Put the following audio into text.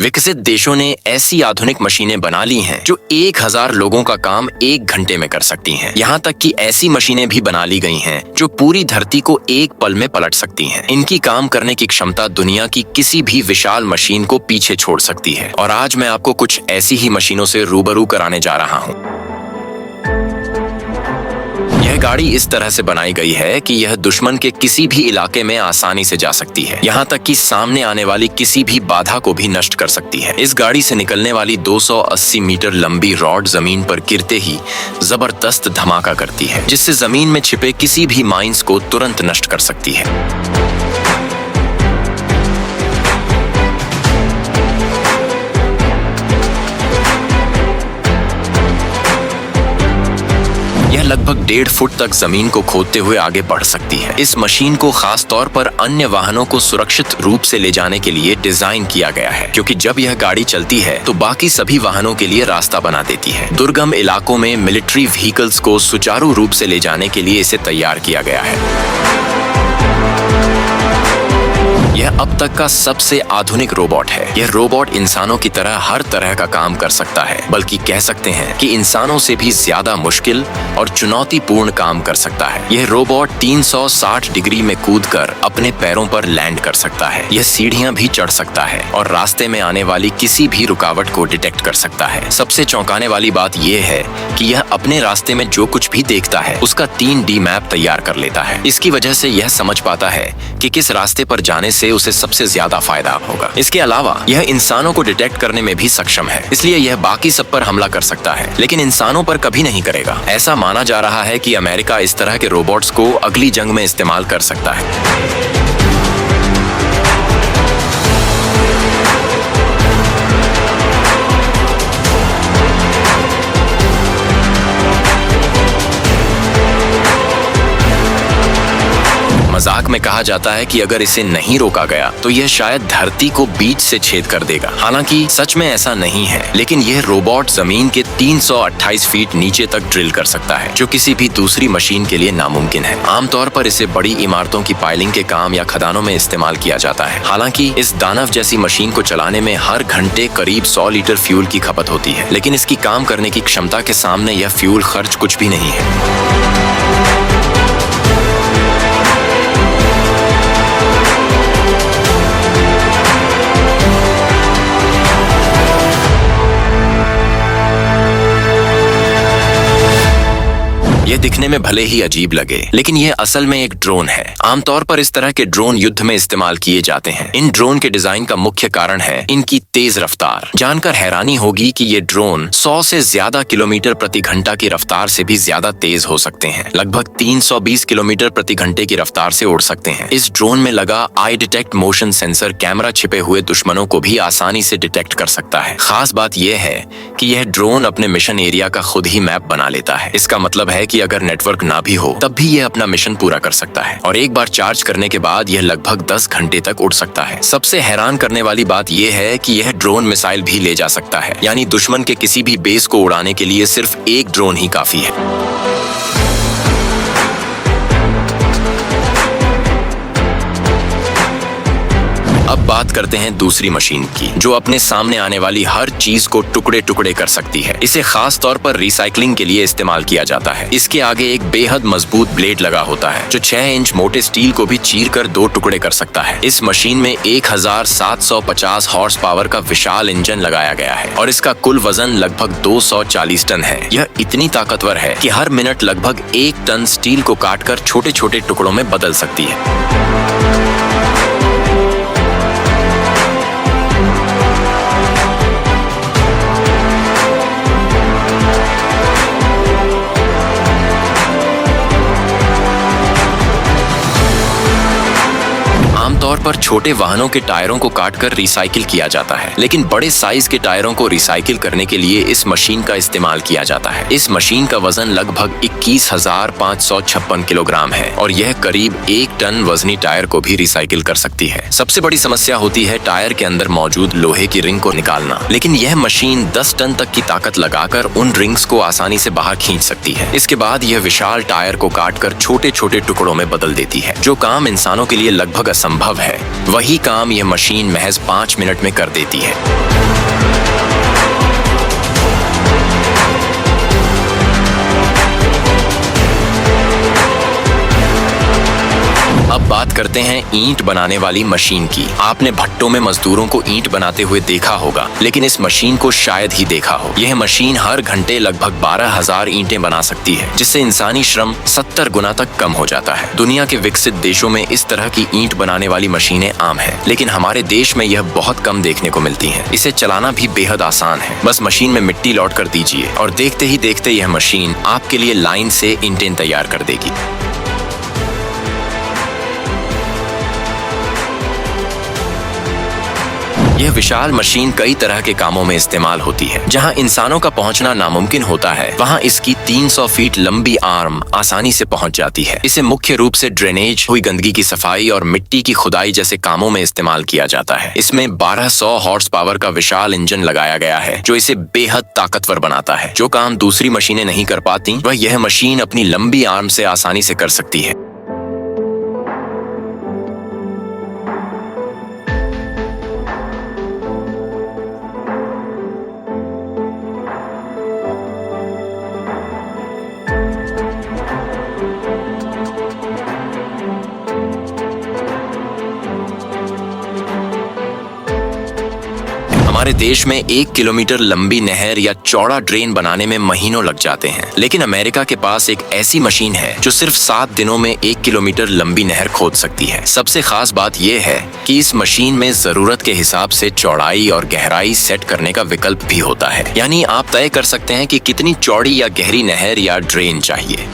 विकसित देशों ने ऐसी आधुनिक मशीनें बना ली हैं जो 1000 लोगों का काम 1 घंटे में कर सकती हैं। यहाँ तक कि ऐसी मशीनें भी बना ली गई हैं जो पूरी धरती को एक पल में पलट सकती हैं। इनकी काम करने की क्षमता दुनिया की किसी भी विशाल मशीन को पीछे छोड़ सकती है। और आज मैं आपको कुछ ऐसी ही मशीनों से रूबरू कराने जा रहा हूँ। यह गाड़ी इस तरह से बनाई गई है कि यह दुश्मन के किसी भी इलाके में आसानी से जा सकती है, यहाँ तक कि सामने आने वाली किसी भी बाधा को भी नष्ट कर सकती है। इस गाड़ी से निकलने वाली 280 मीटर लंबी रॉड जमीन पर गिरते ही जबरदस्त धमाका करती है, जिससे जमीन में छिपे किसी भी माइंस को तुरंत नष्ट कर सकती है। यह लगभग 1.5 फुट तक जमीन को खोदते हुए आगे बढ़ सकती है। इस मशीन को खास तौर पर अन्य वाहनों को सुरक्षित रूप से ले जाने के लिए डिजाइन किया गया है, क्योंकि जब यह गाड़ी चलती है तो बाकी सभी वाहनों के लिए रास्ता बना देती है। दुर्गम इलाकों में मिलिट्री व्हीकल्स को सुचारू रूप से ले जाने के लिए इसे तैयार किया गया है। यह अब तक का सबसे आधुनिक रोबोट है। यह रोबोट इंसानों की तरह हर तरह का काम कर सकता है, बल्कि कह सकते हैं कि इंसानों से भी ज्यादा मुश्किल और चुनौतीपूर्ण काम कर सकता है। यह रोबोट 360 डिग्री में कूदकर अपने पैरों पर लैंड कर सकता है। यह सीढ़ियां भी चढ़ सकता है और रास्ते में आने वाली किसी भी रुकावट को डिटेक्ट कर सकता है। सबसे चौंकाने वाली बात यह है कि यह अपने रास्ते में जो कुछ भी देखता है उसका 3D मैप तैयार कर लेता है। इसकी वजह से यह समझ पाता है कि किस रास्ते पर जाने से उसे सबसे ज्यादा फायदा होगा। इसके अलावा यह इंसानों को डिटेक्ट करने में भी सक्षम है, इसलिए यह बाकी सब पर हमला कर सकता है, लेकिन इंसानों पर कभी नहीं करेगा। ऐसा माना जा रहा है कि अमेरिका इस तरह के रोबोट्स को अगली जंग में इस्तेमाल कर सकता है। मजाक में कहा जाता है कि अगर इसे नहीं रोका गया तो यह शायद धरती को बीच से छेद कर देगा। हालांकि सच में ऐसा नहीं है, लेकिन यह रोबोट जमीन के 328 फीट नीचे तक ड्रिल कर सकता है, जो किसी भी दूसरी मशीन के लिए नामुमकिन है। आमतौर पर इसे बड़ी इमारतों की पाइलिंग के काम या खदानों में इस्तेमाल किया जाता है। हालांकि इस दानव जैसी मशीन को चलाने में हर घंटे करीब 100 लीटर फ्यूल की खपत होती है, लेकिन इसकी काम करने की क्षमता के सामने यह फ्यूल खर्च कुछ भी नहीं है। यह दिखने में भले ही अजीब लगे, लेकिन यह असल में एक ड्रोन है। आमतौर पर इस तरह के ड्रोन युद्ध में इस्तेमाल किए जाते हैं। इन ड्रोन के डिजाइन का मुख्य कारण है इनकी तेज रफ्तार। जानकर हैरानी होगी कि ये ड्रोन 100 से ज्यादा किलोमीटर प्रति घंटा की रफ्तार से भी ज्यादा तेज हो सकते हैं। लगभग 320 किलोमीटर प्रति घंटे की रफ्तार से उड़ सकते हैं। इस ड्रोन में लगा आई डिटेक्ट मोशन सेंसर कैमरा छिपे हुए दुश्मनों को भी आसानी से डिटेक्ट कर सकता है। खास बात यह है कि यह ड्रोन अपने मिशन एरिया का खुद ही मैप बना लेता है। इसका मतलब है कि अगर नेटवर्क ना भी हो तब भी यह अपना मिशन पूरा कर सकता है, और एक बार चार्ज करने के बाद यह लगभग 10 घंटे तक उड़ सकता है। सबसे हैरान करने वाली बात यह है कि यह ड्रोन मिसाइल भी ले जा सकता है, यानी दुश्मन के किसी भी बेस को उड़ाने के लिए सिर्फ एक ड्रोन ही काफी है। अब बात करते हैं दूसरी मशीन की, जो अपने सामने आने वाली हर चीज को टुकड़े टुकड़े कर सकती है। इसे खास तौर पर रिसाइकलिंग के लिए इस्तेमाल किया जाता है। इसके आगे एक बेहद मजबूत ब्लेड लगा होता है, जो 6 इंच मोटे स्टील को भी चीर कर 2 टुकड़े कर सकता है। इस मशीन में 1750 हॉर्स पावर का विशाल इंजन लगाया गया है, और इसका कुल वजन लगभग 240 टन है। यह इतनी ताकतवर है कि हर मिनट लगभग 1 टन स्टील को काटकर छोटे छोटे टुकड़ों में बदल सकती है। आमतौर पर छोटे वाहनों के टायरों को काटकर रिसाइकिल किया जाता है, लेकिन बड़े साइज के टायरों को रिसाइकिल करने के लिए इस मशीन का इस्तेमाल किया जाता है। इस मशीन का वजन लगभग 21,556 किलोग्राम है, और यह करीब 1 टन वजनी टायर को भी रिसाइकिल कर सकती है। सबसे बड़ी समस्या होती है टायर के अंदर मौजूद लोहे की रिंग को निकालना, लेकिन यह मशीन 10 टन तक की ताकत लगाकर उन रिंग्स को आसानी से बाहर खींच सकती है। इसके बाद यह विशाल टायर को काटकर छोटे छोटे टुकड़ों में बदल देती है, जो काम इंसानों के लिए लगभग असंभव है। है, वही काम यह मशीन महज 5 मिनट में कर देती है। अब बात करते हैं ईंट बनाने वाली मशीन की। आपने भट्टों में मजदूरों को ईंट बनाते हुए देखा होगा, लेकिन इस मशीन को शायद ही देखा हो। यह मशीन हर घंटे लगभग 12,000 ईंटें बना सकती है, जिससे इंसानी श्रम 70 गुना तक कम हो जाता है। दुनिया के विकसित देशों में इस तरह की ईंट बनाने वाली मशीनें आम है, लेकिन हमारे देश में यह बहुत कम देखने को मिलती है। इसे चलाना भी बेहद आसान है। बस मशीन में मिट्टी लौट कर दीजिए और देखते ही देखते यह मशीन आपके लिए लाइन से ईंटें तैयार कर देगी। यह विशाल मशीन कई तरह के कामों में इस्तेमाल होती है। जहां इंसानों का पहुंचना नामुमकिन होता है, वहां इसकी 300 फीट लंबी आर्म आसानी से पहुंच जाती है। इसे मुख्य रूप से ड्रेनेज, हुई गंदगी की सफाई और मिट्टी की खुदाई जैसे कामों में इस्तेमाल किया जाता है। इसमें 1200 हॉर्स पावर का विशाल इंजन लगाया गया है, जो इसे बेहद ताकतवर बनाता है। जो काम दूसरी मशीनें नहीं कर पाती, वह यह मशीन अपनी लंबी आर्म से आसानी से कर सकती है। हमारे देश में 1 किलोमीटर लंबी नहर या चौड़ा ड्रेन बनाने में महीनों लग जाते हैं, लेकिन अमेरिका के पास एक ऐसी मशीन है जो सिर्फ 7 दिनों में 1 किलोमीटर लंबी नहर खोद सकती है। सबसे खास बात यह है कि इस मशीन में जरूरत के हिसाब से चौड़ाई और गहराई सेट करने का विकल्प भी होता है, यानी आप तय कर सकते हैं कि कितनी चौड़ी या गहरी नहर या ड्रेन चाहिए।